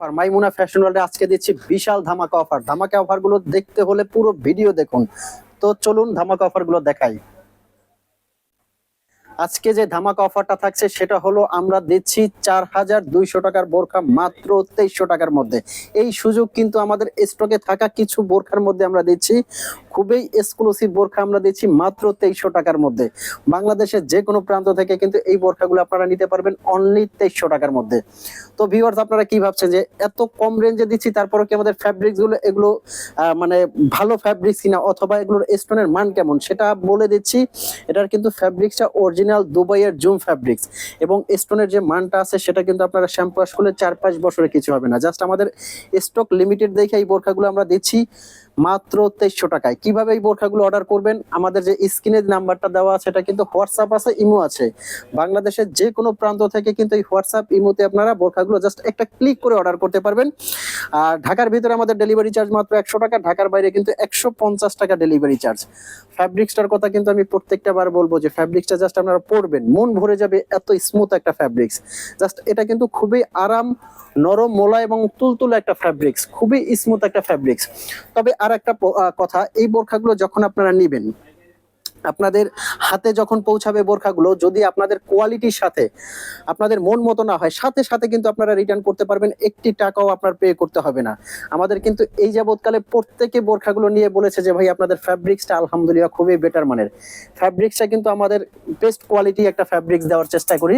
আর মাইমুনা fashion ওয়ার্ল্ডে আজকে দিচ্ছি বিশাল ধামাকা অফার। ধামাকা অফার গুলো দেখতে হলে পুরো ভিডিও দেখুন। তো চলুন ধামাকা অফার গুলো দেখাই। আজকে যে ধামাকা অফারটা থাকছে সেটা হলো আমরা দিচ্ছি 4200 টাকার বোরখা মাত্র 2300 টাকার মধ্যে। এই সুযোগ কিন্তু আমাদের স্টকে থাকা কিছু বোরখার মধ্যে আমরা দিচ্ছি। খুবই এক্সক্লুসিভ বোরখা আমরা দিচ্ছি মাত্র 2300 টাকার মধ্যে। বাংলাদেশের যে কোনো প্রান্ত থেকে কিন্তু এই বোরখাগুলো আপনারা নিতে পারবেন অনলি 2300 টাকার মধ্যে। তো ভিউয়ার্স, আপনারা কি ভাবছেন যে এত কম রেঞ্জে দিচ্ছি তারপরে কি আমাদের ফ্যাব্রিক্স গুলো এগুলো মানে ভালো ফ্যাব্রিক্স কিনা অথবা এগুলোর স্টোনের মান কেমন সেটা বলে দিচ্ছি। এটার কিন্তু ফ্যাব্রিক্সটা অরিজিনাল দুবাইয়ের জুম ফ্যাব্রিক্স এবং স্টোনের যে মানটা আছে সেটা কিন্তু আপনারা শ্যাম্পু ওয়াশ করলে 4-5 বছরে কিছু হবে না। জাস্ট আমাদের স্টক লিমিটেড দেখে এই বোরখাগুলো আমরা দিচ্ছি মাত্র 2300 টাকায়। কিভাবে এই বোরখাগুলো অর্ডার করবেন, আমাদের যে স্ক্রিনে নাম্বারটা দেওয়া আছে এটা কিন্তু হোয়াটসঅ্যাপ আছে, ইমো আছে। বাংলাদেশের যে কোনো প্রান্ত থেকে কিন্তু এই হোয়াটসঅ্যাপ ইমোতে আপনারা বোরখাগুলো জাস্ট একটা ক্লিক করে অর্ডার করতে পারবেন। আর ঢাকার ভিতরে আমাদের ডেলিভারি চার্জ মাত্র 100 টাকা, ঢাকার বাইরে কিন্তু 150 টাকা ডেলিভারি চার্জ। ফ্যাব্রিক্সটার কথা কিন্তু আমি প্রত্যেকটা বার বলবো যে ফ্যাব্রিক্সটা জাস্ট আপনারা পরবেন মন ভরে যাবে, এত স্মুথ একটা ফ্যাব্রিক্স। জাস্ট এটা কিন্তু খুবই আরাম, নরম, মোলা এবং তুলতুলে একটা ফ্যাব্রিক্স, খুবই স্মুথ একটা ফ্যাব্রিক্স। তবে আর একটা কথা, এই বোরখাগুলো যখন আপনারা নিবেন আপনাদের হাতে যখন পৌঁছাবে বোরখাগুলো, যদি আপনাদের কোয়ালিটির সাথে আপনাদের মন মতো না হয় সাথে সাথে কিন্তু আপনারা রিটার্ন করতে পারবেন, একটি টাকাও আপনার পে করতে হবে না। আমাদের কিন্তু এই যাবৎকালে প্রত্যেকে বোরখাগুলো নিয়ে বলেছে যে ভাই আপনাদের ফ্যাব্রিক্সটা আলহামদুলিল্লাহ খুবই বেটার মানের। ফ্যাব্রিক্সটা কিন্তু আমাদের বেস্ট কোয়ালিটি একটা ফ্যাব্রিক্স দেওয়ার চেষ্টা করি,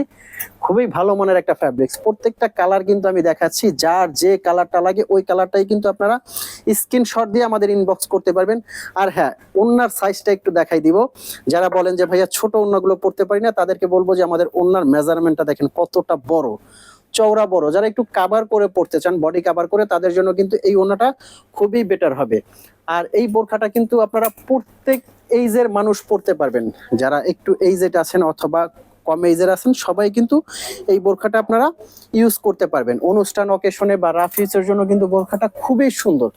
খুবই ভালো মানের একটা ফ্যাব্রিক্স। প্রত্যেকটা কালার কিন্তু আমি দেখাচ্ছি, যার যে কালারটা লাগে ওই কালারটাই কিন্তু আপনারা স্ক্রিনশট দিয়ে আমাদের ইনবক্স করতে পারবেন। আর হ্যাঁ, ওন্নার সাইজটা একটু দেখাই দিব। যারা বলেন যে ভাইয়া ছোট ওন্নাগুলো পড়তে পারি না, তাদেরকে বলবো যে আমাদের ওন্নার মেজারমেন্টটা দেখেন কতটা বড়, চওড়া বড়। যারা একটু কাভার করে পড়তে চান, বডি কাভার করে, তাদের জন্য কিন্তু এই ওন্নাটা খুবই বেটার হবে। আর এই বোরখাটা কিন্তু আপনারা প্রত্যেক এইজের মানুষ পড়তে পারবেন। যারা একটু এইজেড আছেন অথবা কম এইজের আছেন সবাই কিন্তু এই বোরখাটা আপনারা ইউজ করতে পারবেন। অনুষ্ঠান অকেশনে বা রাফিউজের জন্য কিন্তু বোরখাটা খুবই সুন্দর।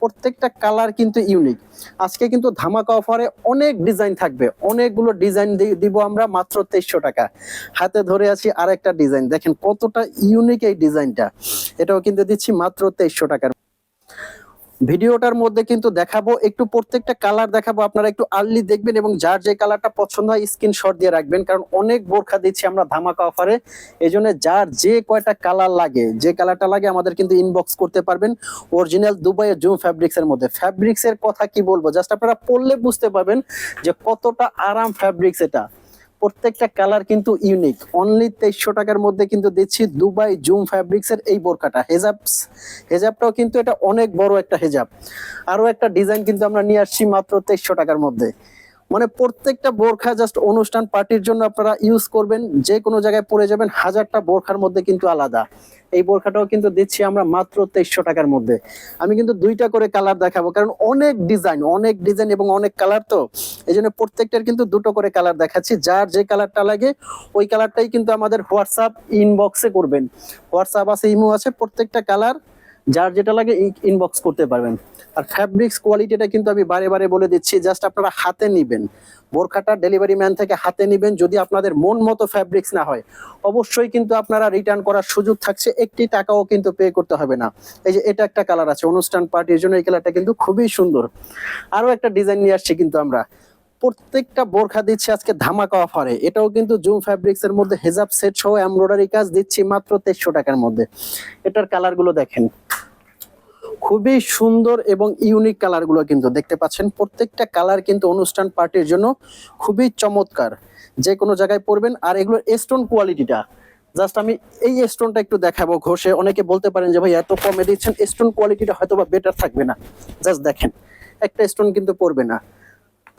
প্রত্যেকটা কালার কিন্তু ইউনিক। আজকে কিন্তু ধামাকা অফারে অনেক ডিজাইন থাকবে, অনেকগুলো ডিজাইন দিব আমরা মাত্র 2300 টাকা। হাতে ধরে আছি আর একটা ডিজাইন, দেখেন কতটা ইউনিক এই ডিজাইনটা। এটাও কিন্তু দিচ্ছি মাত্র 2300 টাকার। ভিডিওটার মধ্যে কিন্তু দেখাবো, একটু প্রত্যেকটা কালার দেখাবো, আপনারা একটু আর্লি দেখবেন এবং যার যে কালারটা পছন্দ হয় স্ক্রিনশট দিয়ে রাখবেন, কারণ অনেক বোরখা দিচ্ছি আমরা ধামাকা অফারে। এই জন্য যার যে কয়টা কালার লাগে, যে কালারটা লাগে আমাদের কিন্তু ইনবক্স করতে পারবেন। অরিজিনাল দুবাইয়ের জুম ফ্যাব্রিক্সের মধ্যে। ফ্যাব্রিক্সের কথা কি বলবো, জাস্ট আপনারা পরলে বুঝতে পারবেন যে কতটা আরাম ফ্যাব্রিক্স এটা। প্রত্যেকটা কালার কিন্তু ইউনিক। অনলি 2300 টাকার মধ্যে কিন্তু দিচ্ছি দুবাই জুম ফ্যাব্রিক্সের এই বোরকাটা। হেজাবটাও কিন্তু এটা অনেক বড় একটা হেজাব। আরো একটা ডিজাইন কিন্তু আমরা নিয়ে আসছি মাত্র 2300 টাকার মধ্যে। মানে প্রত্যেকটা বোরখা জাস্ট অনুষ্ঠান পার্টির জন্য আপনারা ইউজ করবেন, যে কোনো জায়গায় পরে যাবেন, হাজারটা বোরখার মধ্যে কিন্তু আলাদা। এই বোরখাটাও কিন্তু দিচ্ছি আমরা মাত্র 2300 টাকার মধ্যে। আমি কিন্তু দুইটা করে কালার দেখাবো, কারণ অনেক ডিজাইন এবং অনেক কালার, তো এই জন্য প্রত্যেকটার কিন্তু দুটো করে কালার দেখাচ্ছি। যার যে কালারটা লাগে ওই কালারটাই কিন্তু আমাদের হোয়াটসঅ্যাপ ইনবক্সে করবেন। হোয়াটসঅ্যাপ আছে, ইমো আছে, প্রত্যেকটা কালার যার যেটা লাগে ইনবক্স করতে পারবেন। আর ফ্যাব্রিক্স কোয়ালিটিটা কিন্তু আমি বারে বারে বলে দিচ্ছি, জাস্ট আপনারা হাতে নিবেন বোরখাটা, ডেলিভারি ম্যান থেকে হাতে নিবেন। যদি আপনাদের মন মতো ফ্যাব্রিক্স না হয় অবশ্যই কিন্তু আপনারা রিটার্ন করার সুযোগ থাকছে, একটি টাকাও কিন্তু পে করতে হবে না। এই যে এটা একটা কালার আছে অনুষ্ঠান পার্টির জন্য, এই কালারটা কিন্তু খুবই সুন্দর। আরো একটা ডিজাইন নিয়ে আসছি কিন্তু আমরা। প্রত্যেকটা বোরখা দিচ্ছি আজকে ধামাকা অফারে। এটাও কিন্তু জুম ফ্যাব্রিক্স এর মধ্যে হেজাব সেট সহ এমব্রয়ডারি কাজ দিচ্ছি মাত্র 2300 টাকার মধ্যে। এটার কালার গুলো দেখেন, খুবই সুন্দর এবং ইউনিক কালার গুলো কিন্তু দেখতে পাচ্ছেন। প্রত্যেকটা কালার কিন্তু অনুষ্ঠান পার্টির জন্য খুবই চমৎকার, যে কোনো জায়গায় পরবেন। আর এগুলোর স্টোন কোয়ালিটিটা জাস্ট আমি এই স্টোনটা একটু দেখাবো ঘষে। অনেকে বলতে পারেন যে ভাই এত কমে দিচ্ছেন, স্টোন কোয়ালিটিটা হয়তো বা বেটার থাকবে না। জাস্ট দেখেন, একটা স্টোন কিন্তু পড়বে না।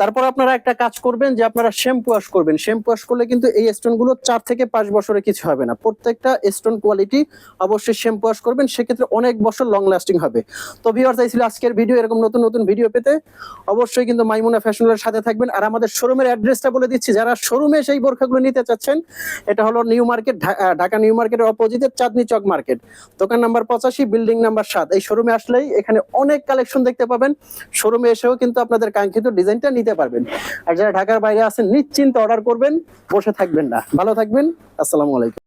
তারপর আপনারা একটা কাজ করবেন যে আপনারা শ্যাম্পু ওয়াশ করবেন। শ্যাম্পু ওয়াশ করলে কিন্তু এই স্টোন গুলো 4 থেকে 5 বছরে কিছু হবে না। প্রত্যেকটা স্টোন কোয়ালিটি অবশ্যই শ্যাম্পু ওয়াশ করবেন, সেক্ষেত্রে অনেক বছর লং লাস্টিং হবে। তো ভিউয়ার্স, এই ছিল আজকের ভিডিও। এরকম নতুন নতুন ভিডিও পেতে অবশ্যই কিন্তু মাইমুনা ফ্যাশনের সাথে থাকবেন। আর আমাদের শোরুমের অ্যাড্রেসটা বলে দিচ্ছি, যারা শোরুমে সেই বোরখাগুলো নিতে চাচ্ছেন, এটা হলো নিউ মার্কেট, ঢাকা নিউ মার্কেটের অপোজিটে চাঁদনি চক মার্কেট, দোকান নাম্বার 85, বিল্ডিং নাম্বার 7। এই শোরুমে আসলেই এখানে অনেক কালেকশন দেখতে পাবেন। শোরুমে এসেও কিন্তু আপনাদের কাঙ্ক্ষিত ডিজাইনটা নিতে পারবেন। আর যারা ঢাকার বাইরে আছেন নিশ্চিন্তে অর্ডার করবেন, বসে থাকবেন না। ভালো থাকবেন, আসসালামু আলাইকুম।